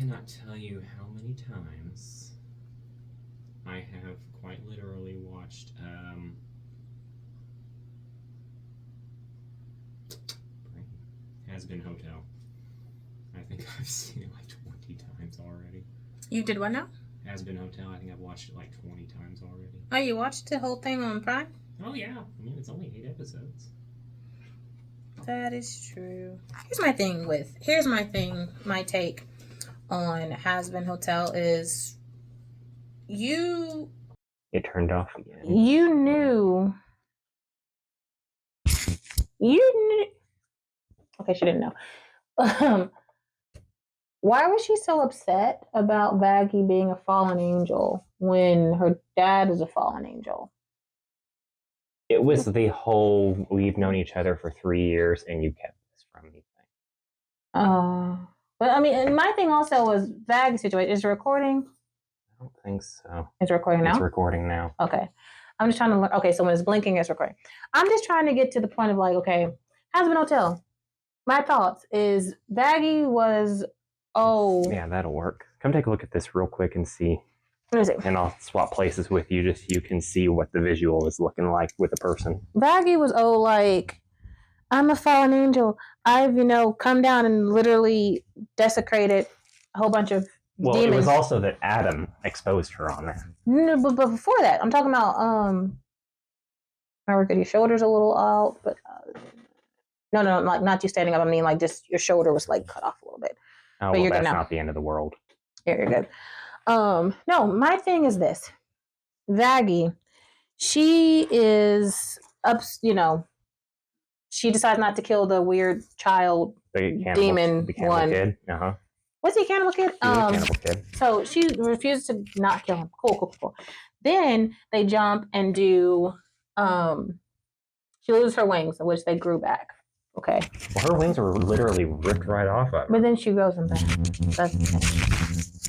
cannot tell you how many times I have quite literally watched Hazbin Hotel. I think I've seen it like 20 times already. You did what now? Hazbin Hotel. I think I've watched it like 20 times already. Oh, you watched the whole thing on Prime? Oh yeah. I mean, it's only 8 episodes. That is true. My take on Hazbin Hotel is It turned off again. You knew. Okay, she didn't know. Why was she so upset about Baggy being a fallen angel when her dad is a fallen angel? It was the whole, we've known each other for 3 years and you kept this from me thing. But I mean, and my thing also was Baggy's situation. Is it recording? I don't think so. It's recording now? It's recording now. Okay. I'm just trying to learn. Okay, so when it's blinking, it's recording. I'm just trying to get to the point of like, okay, Hazbin Hotel. My thoughts is Baggy was, Yeah, that'll work. Come take a look at this real quick and see. Let me see. And I'll swap places with you just so you can see what the visual is looking like with a person. Baggy was, like, I'm a fallen angel. I've, come down and literally desecrated a whole bunch of demons. It was also that Adam exposed her on that. No, but before that, I'm talking about, remember, your shoulders a little out, but, no, like, not you standing up. I mean, like, just your shoulder was, like, cut off a little bit. Oh, well, that's not the end of the world. Yeah, you're good. No, my thing is this. Vaggie, she is she decides not to kill the weird child demon one. Kid. Was he a cannibal kid? Cannibal kid. So she refuses to not kill him. Cool. Then they jump and do she loses her wings, which they grew back. Okay. Well, her wings were literally ripped right off of her. But then she grows them back. That's the thing.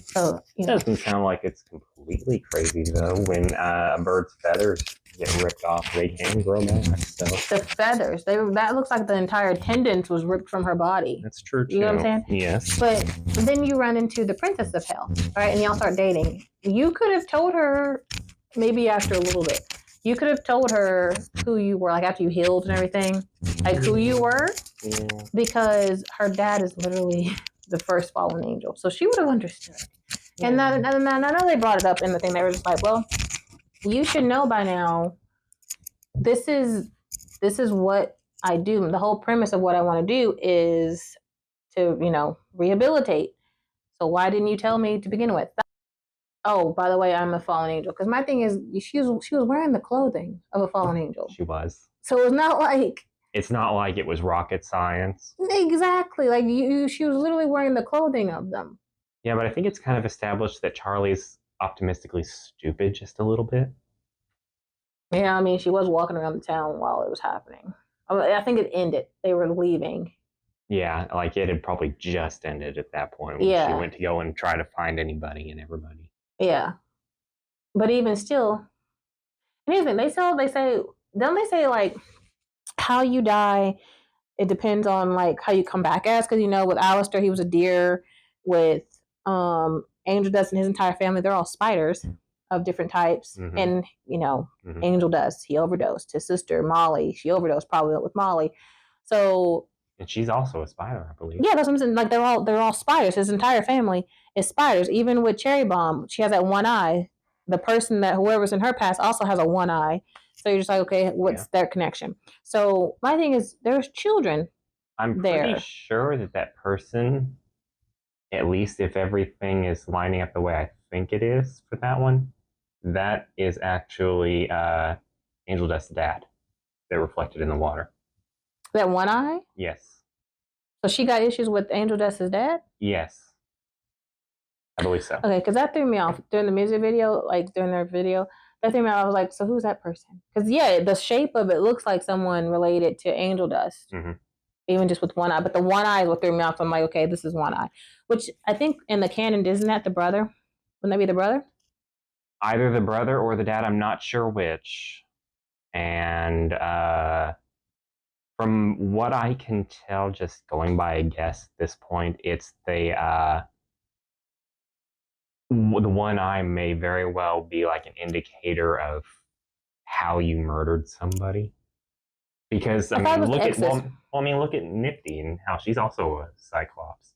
So, It doesn't sound like it's completely crazy, though. When a bird's feathers get ripped off, they can grow back. So. The feathers, that looks like the entire tendons was ripped from her body. That's true, too. You know what I'm saying? Yes. But then you run into the Princess of Hell, right? And y'all start dating. You could have told her, maybe after a little bit, you could have told her who you were, like after you healed and everything, like who you were, because her dad is literally the first fallen angel. So she would have understood. Yeah. And I know they brought it up in the thing. They were just like, well, you should know by now, this is what I do. The whole premise of what I want to do is to, rehabilitate. So why didn't you tell me to begin with? Oh, by the way, I'm a fallen angel. Because my thing is, she was wearing the clothing of a fallen angel. She was. So it's not like... It's not like it was rocket science. Exactly. Like, she was literally wearing the clothing of them. Yeah, but I think it's kind of established that Charlie's optimistically stupid just a little bit. Yeah, I mean, she was walking around the town while it was happening. I think it ended. They were leaving. Yeah, like it had probably just ended at that point when she went to go and try to find anybody and everybody. Yeah. But even still, and here's the thing, don't they say like how you die, it depends on like how you come back as, because with Alistair, he was a deer. With Angel Dust and his entire family, they're all spiders of different types. Mm-hmm. And Angel Dust, he overdosed. His sister Molly, she overdosed probably with Molly. So, and she's also a spider, I believe. Yeah, that's what I'm saying. Like they're all spiders. His entire family is spiders. Even with Cherry Bomb, she has that one eye. The person that whoever's in her past also has a one eye. So you're just like, okay, what's their connection? So my thing is, there's children. I'm pretty sure that person, at least if everything is lining up the way I think it is for that one, that is actually Angel Dust's dad. They're reflected in the water. That one eye? Yes. So she got issues with Angel Dust's dad? Yes. I believe so. Okay, because that threw me off during the music video, like during their video. That threw me off. I was like, so who's that person? Because, the shape of it looks like someone related to Angel Dust. Mm-hmm. Even just with one eye. But the one eye is what threw me off. I'm like, okay, this is one eye. Which I think in the canon, isn't that the brother? Wouldn't that be the brother? Either the brother or the dad. I'm not sure which. And from what I can tell, just going by a guess at this point, it's the the one eye may very well be like an indicator of how you murdered somebody. Because I I thought it mean, was the look at exes. look at Nifty and how she's also a Cyclops.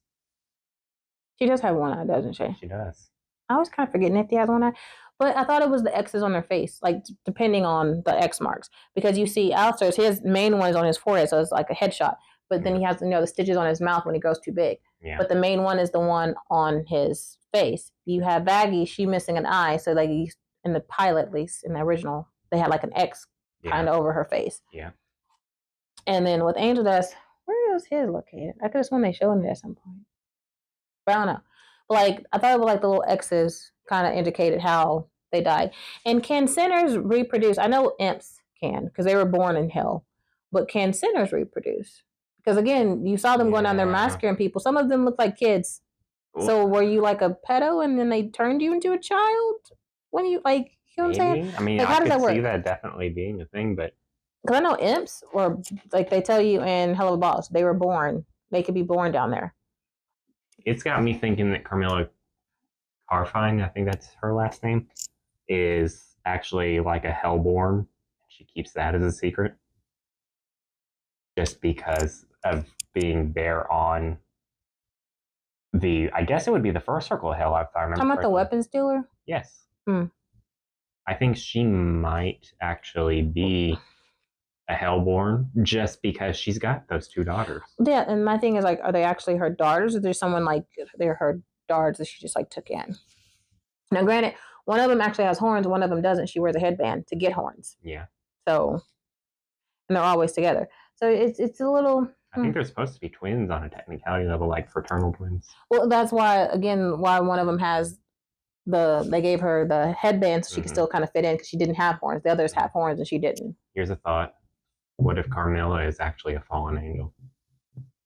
She does have one eye, doesn't she? She does. I always kind of forget Nifty has one eye, but I thought it was the X's on their face, like depending on the X marks. Because you see, Alistair's his main one is on his forehead, so it's like a headshot. But then he has the stitches on his mouth when he grows too big. Yeah. But the main one is the one on his face. You have Baggy, she missing an eye, so like in the pilot, at least in the original, they had like an X kind of over her face. Yeah. And then with Angel Dust, where is his located? I could have sworn they showed it at some point. But I don't know. But like I thought it was like the little X's kind of indicated how they died. And can sinners reproduce? I know imps can because they were born in hell. But can sinners reproduce? Because again, you saw them going down there massacring people. Some of them look like kids. So were you like a pedo and then they turned you into a child? When you like, you know what I'm saying? I mean, like, I could see that definitely being a thing, but because I know imps, or like they tell you in Hell of a Boss, they were born. They could be born down there. It's got me thinking that Carmilla Carfine, I think that's her last name, is actually like a Hellborn. She keeps that as a secret, just because of being there on I guess it would be the first circle of hell, if I remember. Talking about the weapons dealer? Yes. Hmm. I think she might actually be a Hellborn just because she's got those two daughters. Yeah, and my thing is like, are they actually her daughters, or there's someone like they're her daughters that she just like took in? Now, granted, one of them actually has horns, one of them doesn't. She wears a headband to get horns. Yeah. So, and they're always together. So it's a little. I think they're supposed to be twins on a technicality level, like fraternal twins. Well, that's why why one of them has they gave her the headband so she could still kind of fit in because she didn't have horns. The others have horns and she didn't. Here's a thought: what if Carmilla is actually a fallen angel,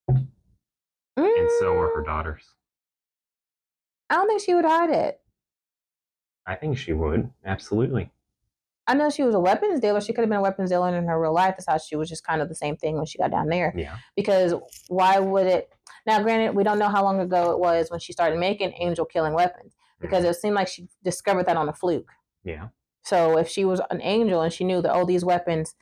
and so are her daughters? I don't think she would hide it. I think she would, absolutely. I know she was a weapons dealer. She could have been a weapons dealer in her real life. That's how she was just kind of the same thing when she got down there. Yeah. Because why would it? Now, granted, we don't know how long ago it was when she started making angel killing weapons, because it seemed like she discovered that on a fluke. Yeah. So if she was an angel and she knew that, oh, these weapons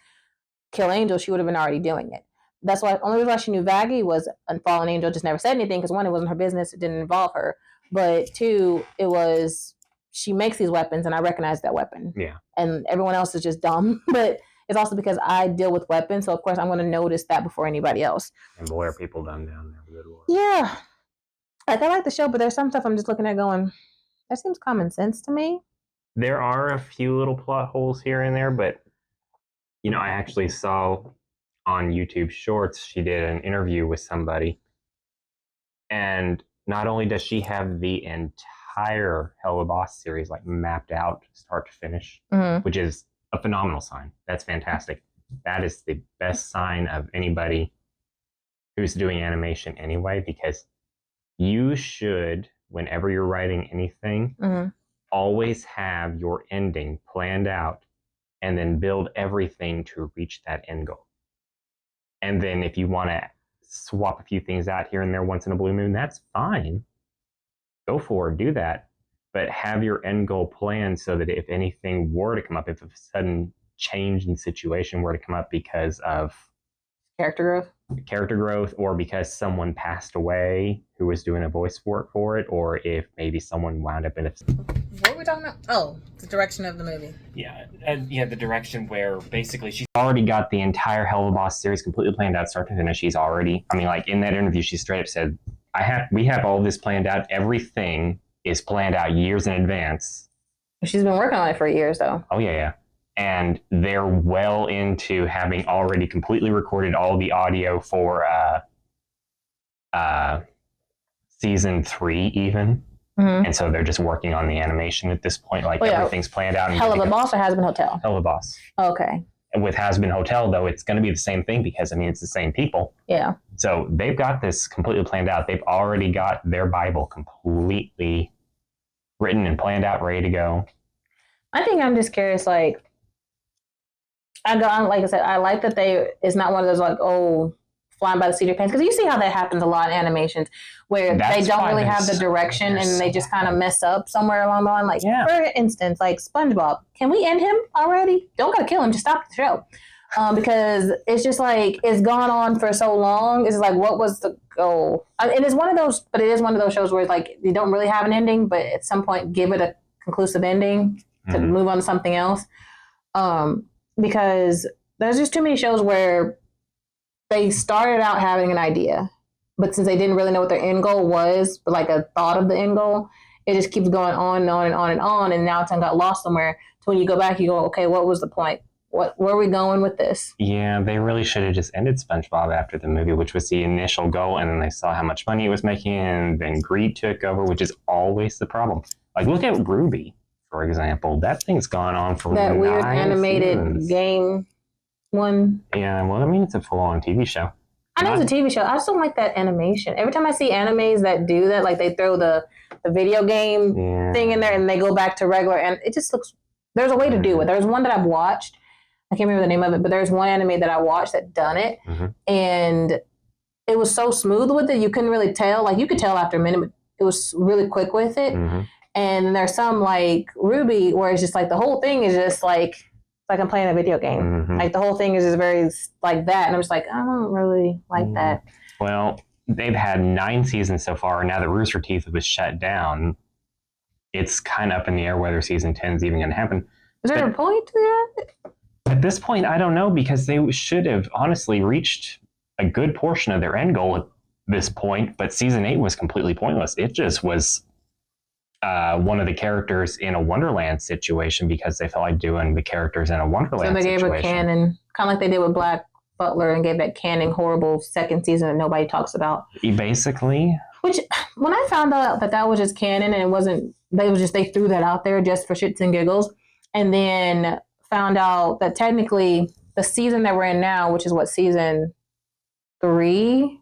kill angels, she would have been already doing it. That's why only reason why she knew Vaggie was a fallen angel, just never said anything, because one, it wasn't her business, it didn't involve her. But two, it was she makes these weapons and I recognize that weapon. Yeah. And everyone else is just dumb. But it's also because I deal with weapons, so of course I'm going to notice that before anybody else. And boy, are people dumb down there. Good Lord. Yeah. Like, I like the show, but there's some stuff I'm just looking at going, that seems common sense to me. There are a few little plot holes here and there, but you know, I actually saw on YouTube Shorts, she did an interview with somebody. And not only does she have the entire Hell of a Boss series like mapped out start to finish, which is a phenomenal sign. That's fantastic. That is the best sign of anybody who's doing animation anyway, because you should, whenever you're writing anything, always have your ending planned out and then build everything to reach that end goal. And then if you want to swap a few things out here and there once in a blue moon, that's fine. Go for it, do that. But have your end goal planned so that if anything were to come up, if a sudden change in situation were to come up because of character growth, or because someone passed away who was doing a voice work for it, or if maybe someone wound up in a... What were we talking about? Oh, the direction of the movie. Yeah, the direction where basically she's already got the entire Hell of a Boss series completely planned out, start to finish. She's already, I mean, like in that interview, she straight up said, we have all this planned out. Everything is planned out years in advance. She's been working on it for years, though. Oh, yeah. And they're well into having already completely recorded all the audio for season 3 even. And so they're just working on the animation at this point. Like everything's planned out. Hell of a Boss or Hazbin Hotel? Hell of a Boss. Okay. And with Hazbin Hotel, though, it's going to be the same thing because, I mean, it's the same people. Yeah. So they've got this completely planned out. They've already got their Bible completely written and planned out, ready to go. I think I'm just curious, like I said, I like that it's not one of those like, oh, flying by the seat of your pants. Because you see how that happens a lot in animations where they don't really have the direction and they just kind of mess up somewhere along the line. Like, for instance, like SpongeBob. Can we end him already? Don't gotta kill him. Just stop the show. Because it's just like, it's gone on for so long. It's like, what was the goal? And it's one of those, but it is one of those shows where it's like, you don't really have an ending, but at some point give it a conclusive ending to move on to something else. Because there's just too many shows where they started out having an idea, but since they didn't really know what their end goal was, but like a thought of the end goal, it just keeps going on and on and on and on. And now it's got lost somewhere. So when you go back, you go, okay, what was the point? Where are we going with this? Yeah, they really should have just ended SpongeBob after the movie, which was the initial goal, and then they saw how much money it was making, and then greed took over, which is always the problem. Like, look at Ruby, for example. That thing's gone on for that weird animated seasons. Game one. Yeah, well, I mean, it's a full-on TV show. I know it's a TV show. I just don't like that animation. Every time I see animes that do that, like they throw the video game thing in there and they go back to regular, and it just looks, there's a way to do it. There's one that I've watched. I can't remember the name of it, but there's one anime that I watched that done it, and it was so smooth with it, you couldn't really tell. Like, you could tell after a minute, but it was really quick with it. And there's some like Ruby where it's just like the whole thing is just like I'm playing a video game. Like, the whole thing is just very like that, and I'm just like, I don't really like that. Well, they've had 9 seasons so far, and now that Rooster Teeth was shut down, it's kind of up in the air whether season 10 is even going to happen. Is there a point to that? At this point, I don't know, because they should have honestly reached a good portion of their end goal at this point, but season 8 was completely pointless. It just was one of the characters in a Wonderland situation because they felt like doing the characters in a Wonderland situation. So they gave a canon, kind of like they did with Black Butler, and gave that canon horrible second season that nobody talks about. Basically. Which, when I found out that was just canon and it wasn't, they threw that out there just for shits and giggles, and then found out that technically the season that we're in now, which is what, season 3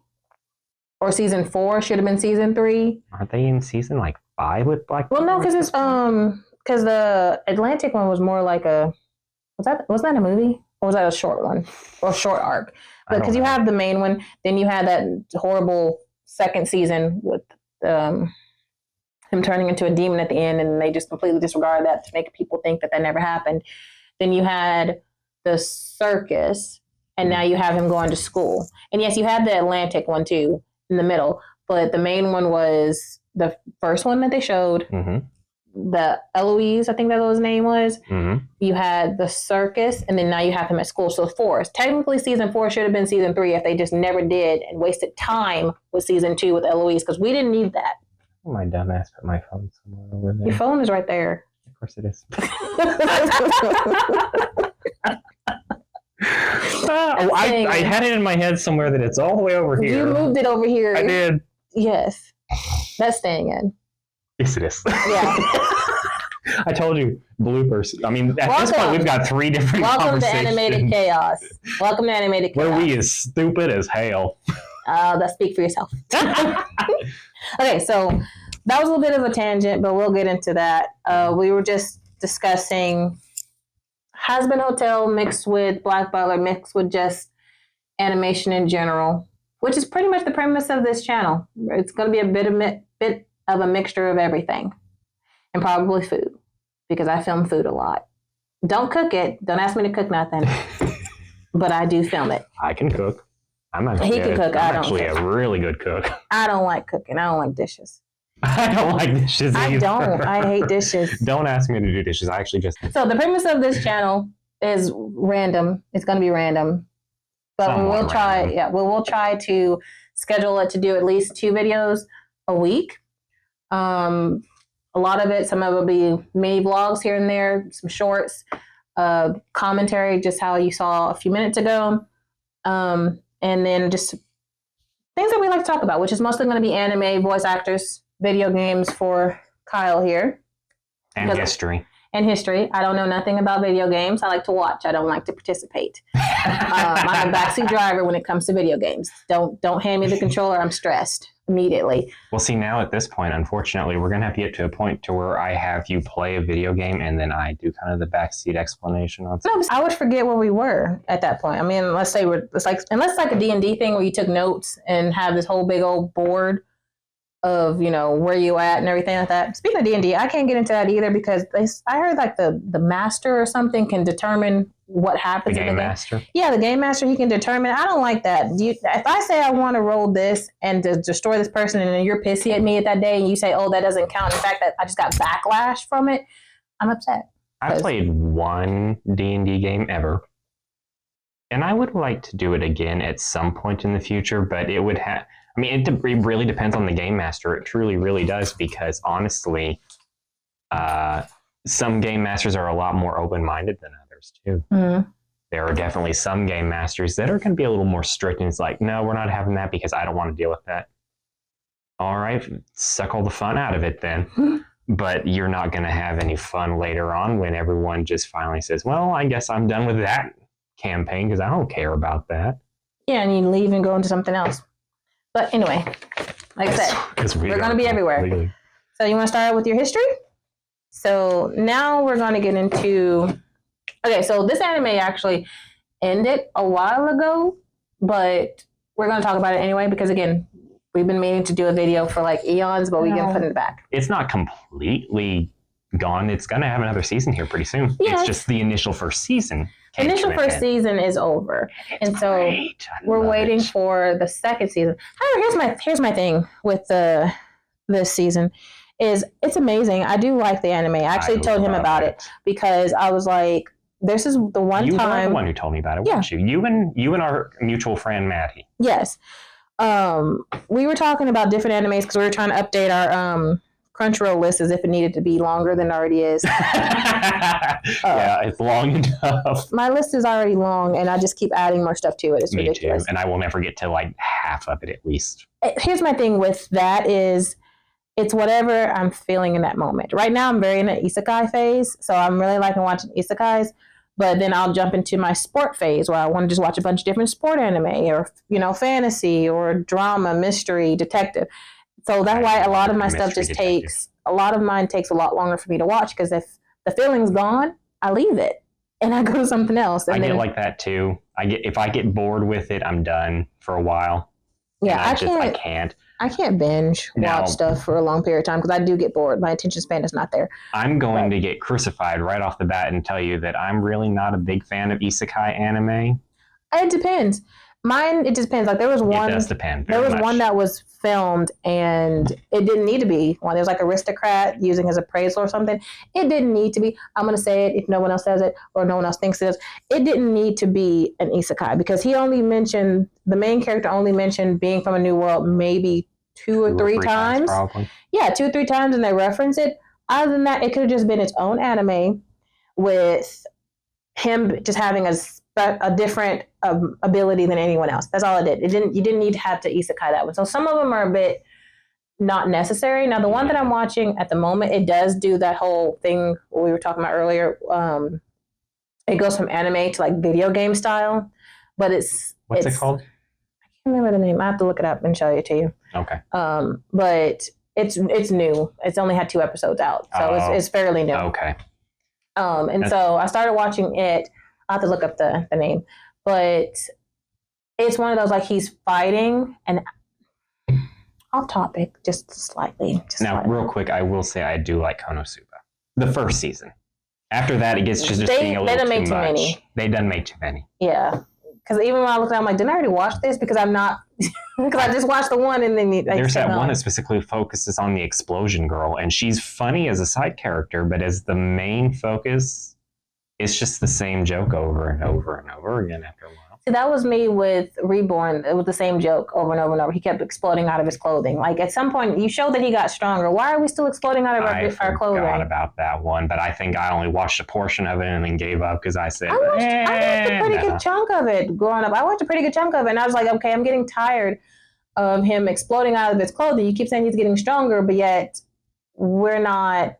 or season 4, should have been season 3. Aren't they in season like 5 with Black? Well, no, because it's because the Atlantic one was more like was that a movie or was that a short one or a short arc? Because you have the main one, then you had that horrible second season with him turning into a demon at the end, and they just completely disregarded that to make people think that never happened. Then you had the circus, and now you have him going to school. And yes, you had the Atlantic one too in the middle, but the main one was the first one that they showed. The Eloise, I think that was his name was. You had the circus, and then now you have him at school. So 4. Technically, season 4 should have been season 3 if they just never did and wasted time with season 2 with Eloise, because we didn't need that. Oh, my dumbass put my phone somewhere over there. Your phone is right there. Of course it is. I had it in my head somewhere that it's all the way over here. You moved it over here. I did. Yes. That's staying in. Yes, it is. Yeah. I told you, bloopers. I mean, at this point, we've got 3 different Welcome conversations. to Animated Chaos. Welcome to Animated Chaos. Where we as stupid as hell. Let's speak for yourself. Okay, so that was a little bit of a tangent, but we'll get into that. We were just discussing Hazbin Hotel mixed with Black Butler, mixed with just animation in general, which is pretty much the premise of this channel. It's going to be a bit of a mixture of everything, and probably food, because I film food a lot. Don't cook it. Don't ask me to cook nothing, but I do film it. I can cook. I'm He can cook. I'm actually a really good cook. I don't like cooking. I don't like dishes. I don't like dishes either. I don't. I hate dishes. Don't ask me to do dishes. I actually just... So the premise of this channel is random. It's going to be random. But we will try, we'll try to schedule it to do at least 2 videos a week. A lot of it, some of it will be mini vlogs here and there, some shorts, commentary, just how you saw a few minutes ago. And then just things that we like to talk about, which is mostly going to be anime, voice actors, video games for Kyle here. And history. and history. I don't know nothing about video games. I like to watch. I don't like to participate. I'm a backseat driver when it comes to video games. Don't hand me the controller. I'm stressed immediately. Well, see, now at this point, unfortunately, we're going to have to get to a point to where I have you play a video game and then I do kind of the backseat explanation on No, I would forget where we were at that point. I mean, unless it's like a D&D thing where you took notes and have this whole big old board of, where you at and everything like that. Speaking of D&D, I can't get into that either because I heard like the master or something can determine what happens. The game master? Yeah, the game master, he can determine. I don't like that. If I say I want to roll this and to destroy this person and then you're pissy at me at that day and you say, oh, that doesn't count. In fact, that I just got backlash from it, I'm upset. I played one D&D game ever. And I would like to do it again at some point in the future, but it would have... I mean, it really depends on the game master. It truly, really does, because honestly, some game masters are a lot more open-minded than others, too. Mm-hmm. There are definitely some game masters that are going to be a little more strict, and it's like, no, we're not having that because I don't want to deal with that. All right, suck all the fun out of it then. Mm-hmm. But you're not going to have any fun later on when everyone just finally says, well, I guess I'm done with that campaign because I don't care about that. Yeah, and you leave and go into something else. But anyway, like I said, we're going to be everywhere. Really. So you want to start out with your history? So now we're going to get into... Okay, so this anime actually ended a while ago, but we're going to talk about it anyway because, again, we've been meaning to do a video for like eons, but we can put it back. It's not completely gone. It's going to have another season here pretty soon. Yeah, it's just the initial first season. Initial first season is over, and so we're waiting for the second season. However, here's my thing with this season is it's amazing. I do like the anime. I actually told him about it because I was like, this is the one you time. You were the one who told me about it, weren't you? You and our mutual friend Maddie. Yes, we were talking about different animes because we were trying to update our Crunchyroll list as if it needed to be longer than it already is. Yeah, it's long enough. My list is already long, and I just keep adding more stuff to it. It's ridiculous. Me too, and I will never get to like half of it at least. Here's my thing with that is it's whatever I'm feeling in that moment. Right now, I'm very in the isekai phase, so I'm really liking watching isekais. But then I'll jump into my sport phase where I want to just watch a bunch of different sport anime or, fantasy or drama, mystery, detective. So that's why a lot of my stuff just takes a lot lot longer for me to watch because if the feeling's gone, I leave it and I go to something else. And I get like that too. If I get bored with it, I'm done for a while. Yeah, I can't. I can't binge watch stuff for a long period of time because I do get bored. My attention span is not there. I'm going to get crucified right off the bat and tell you that I'm really not a big fan of isekai anime. It depends. Mine, it depends. Like there was one. It does depend. There was one that was filmed and it didn't need to be one. There was like Aristocrat using his appraisal or something. It didn't need to be. I'm going to say it if no one else says it or no one else thinks it is. It didn't need to be an isekai because the main character only mentioned being from a new world maybe two or three times. Probably. Yeah, 2 or 3 times and they reference it. Other than that, it could have just been its own anime with him just having a different ability than anyone else. That's all it did. You didn't need to have to isekai that one. So some of them are a bit not necessary. Now the one that I'm watching at the moment, it does do that whole thing we were talking about earlier. It goes from anime to like video game style, but what's it called? I can't remember the name. I have to look it up and show it to you. Okay. But it's new. It's only had 2 episodes out, so it's fairly new. Okay. So I started watching it. I'll have to look up the name. But it's one of those, like, he's fighting, and off topic, just slightly. Real quick, I will say I do like Konosuba. The first season. After that, it gets just being a little too much. Many. They done make too many. Yeah. Because even when I looked at it, I'm like, didn't I already watch this? Because I'm not... Because I just watched the one, and then... There's that one that specifically focuses on the explosion girl, and she's funny as a side character, but as the main focus... It's just the same joke over and over and over again after a while. See, that was me with Reborn. It was the same joke over and over and over. He kept exploding out of his clothing. Like, at some point, you showed that he got stronger. Why are we still exploding out of our clothing? I forgot about that one, but I think I only watched a portion of it and then gave up because I said, I watched a pretty good chunk of it growing up. I watched a pretty good chunk of it, and I was like, okay, I'm getting tired of him exploding out of his clothing. You keep saying he's getting stronger, but yet we're not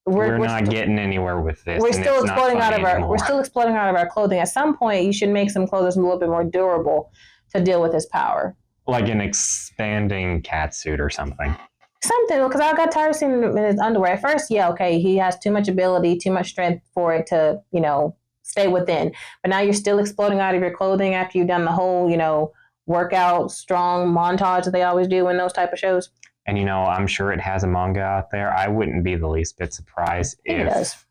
we're not getting anywhere with this. We're still exploding out of our. We're still exploding out of our clothing. At some point, you should make some clothes that's a little bit more durable to deal with his power. Like an expanding cat suit or something. Something, because I got tired of seeing him in his underwear. At first, yeah, okay, he has too much ability, too much strength for it to, stay within. But now you're still exploding out of your clothing after you've done the whole, workout, strong montage that they always do in those type of shows. And I'm sure it has a manga out there. I wouldn't be the least bit surprised if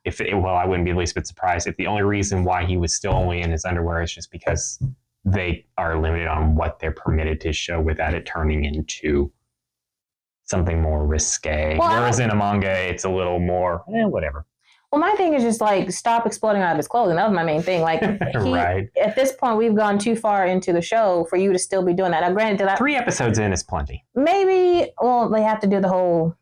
I wouldn't be the least bit surprised if the only reason why he was still only in his underwear is just because they are limited on what they're permitted to show without it turning into something more risque. Whereas in a manga, it's a little more, whatever. Well, my thing is just stop exploding out of his clothing. That was my main thing. Right. At this point, we've gone too far into the show for you to still be doing that. Now, granted, 3 episodes in is plenty. Maybe, they have to do the whole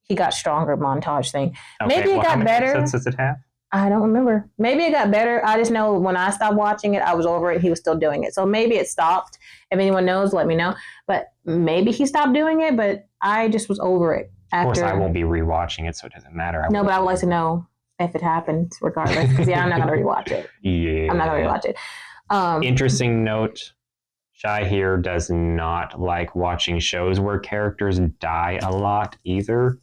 he got stronger montage thing. Okay, maybe it got better. How many episodes does it have? I don't remember. Maybe it got better. I just know when I stopped watching it, I was over it. He was still doing it. So maybe it stopped. If anyone knows, let me know. But maybe he stopped doing it, but I just was over it. Of course, I won't be rewatching it, so it doesn't matter. But I would like to know if it happened regardless. Because, I'm not going to rewatch it. Yeah. I'm not going to rewatch it. Interesting note. Shy here does not like watching shows where characters die a lot either.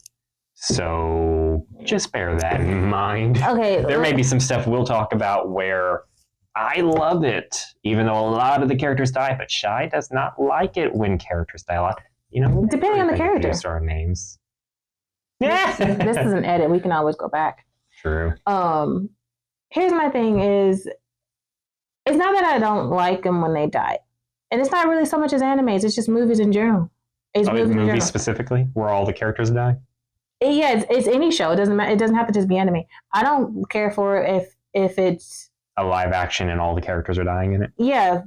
So just bear that in mind. Okay. There may be some stuff we'll talk about where I love it, even though a lot of the characters die, but Shy does not like it when characters die a lot. Depending on the character. Use our names. Yeah. This is an edit. We can always go back. True. Here's my thing is, it's not that I don't like them when they die. And it's not really so much as animes, it's just movies in general. It's movies specifically, where all the characters die? Yeah, it's any show. It doesn't matter. It doesn't have to just be anime. I don't care for if it's a live action and all the characters are dying in it. Yeah,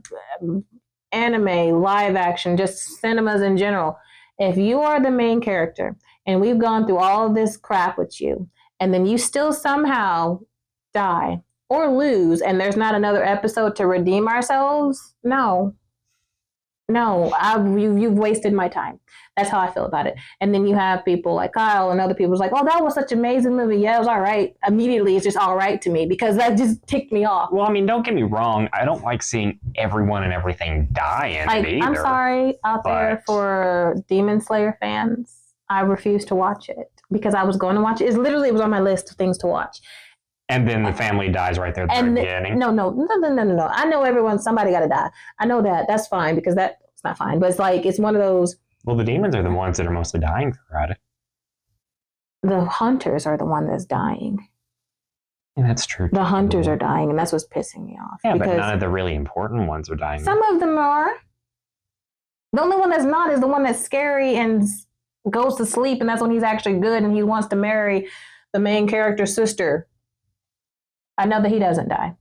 anime, live action, just cinemas in general. If you are the main character and we've gone through all of this crap with you, and then you still somehow die or lose, and there's not another episode to redeem ourselves, no, you've wasted my time. That's how I feel about it. And then you have people like Kyle and other people's like, oh, that was such an amazing movie. Yeah, it was all right. Immediately, it's just all right to me because that just ticked me off. Well, don't get me wrong. I don't like seeing everyone and everything die in it either. I'm sorry there for Demon Slayer fans. I refuse to watch it because I was going to watch it. It was on my list of things to watch. And then the family dies right there at the beginning. No. I know somebody got to die. I know that. That's fine because that's not fine. But it's one of those. Well, the demons are the ones that are mostly dying throughout it. The hunters are the one that's dying. Yeah, that's true. The hunters are dying, and that's what's pissing me off. Yeah, but none of the really important ones are dying. Some of them are. The only one that's not is the one that's scary and goes to sleep, and that's when he's actually good, and he wants to marry the main character's sister. I know that he doesn't die.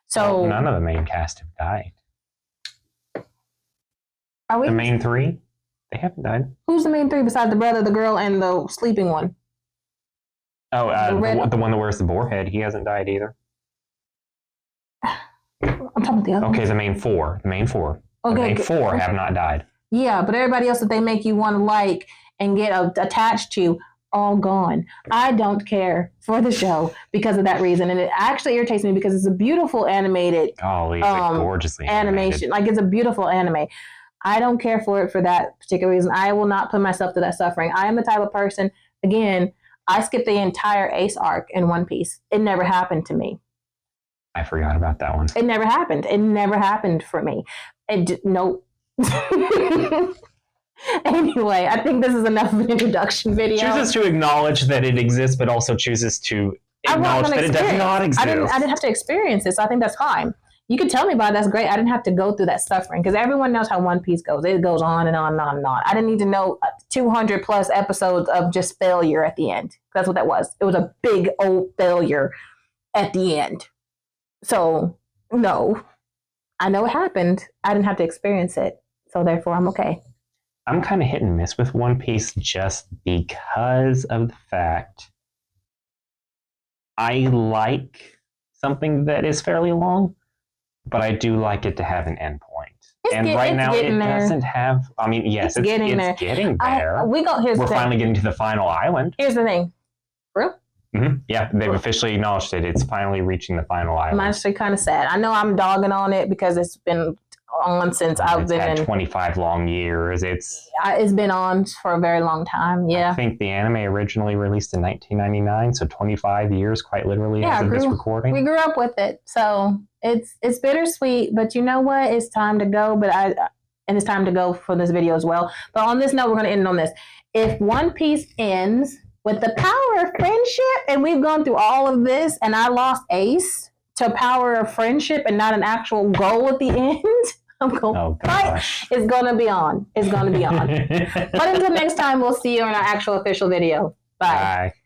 So none of the main cast have died. Are we the main 3? They haven't died. Who's the main 3 besides the brother, the girl, and the sleeping one? Oh, the one that wears the boar head. He hasn't died either. I'm talking about the other. Okay, the main 4. Okay, the main 4 have not died. Yeah, but everybody else that they make you want to like and get attached to, all gone. I don't care for the show because of that reason, and it actually irritates me because it's a beautiful animated. Oh, it's gorgeously animation. Animated. It's a beautiful anime. I don't care for it for that particular reason. I will not put myself through that suffering. I am the type of person, again, I skipped the entire Ace arc in One Piece. It never happened to me. I forgot about that one. It never happened. It never happened for me. Nope. Anyway, I think this is enough of an introduction video. Chooses to acknowledge that it exists, but also chooses to acknowledge that it does not exist. I didn't have to experience it, so I think that's fine. You could tell me about it. That's great. I didn't have to go through that suffering because everyone knows how One Piece goes. It goes on and on and on and on. I didn't need to know 200 plus episodes of just failure at the end. That's what that was. It was a big old failure at the end. So, no. I know it happened. I didn't have to experience it. So, therefore, I'm okay. I'm kind of hit and miss with One Piece just because of the fact I like something that is fairly long, but I do like it to have an end point. Right now, it doesn't have. I mean, yes, it's getting there. We're finally getting to the final island. Here's the thing. Bro, Yeah, they've officially acknowledged it. It's finally reaching the final I'm island. actually kind of sad. I know I'm dogging on it because it's been on since I've It's been had in. 25 long years. It's been on for a very long time. Yeah. I think the anime originally released in 1999, so 25 years, quite literally, as of this recording. We grew up with it, so it's bittersweet. But you know what? It's time to go. And it's time to go for this video as well. But on this note, we're going to end on this. If One Piece ends with the power of friendship, and we've gone through all of this, and I lost Ace to power of friendship and not an actual goal at the end, I'm going to fight. It's going to be on. It's going to be on. But until next time, we'll see you in our actual official video. Bye. Bye.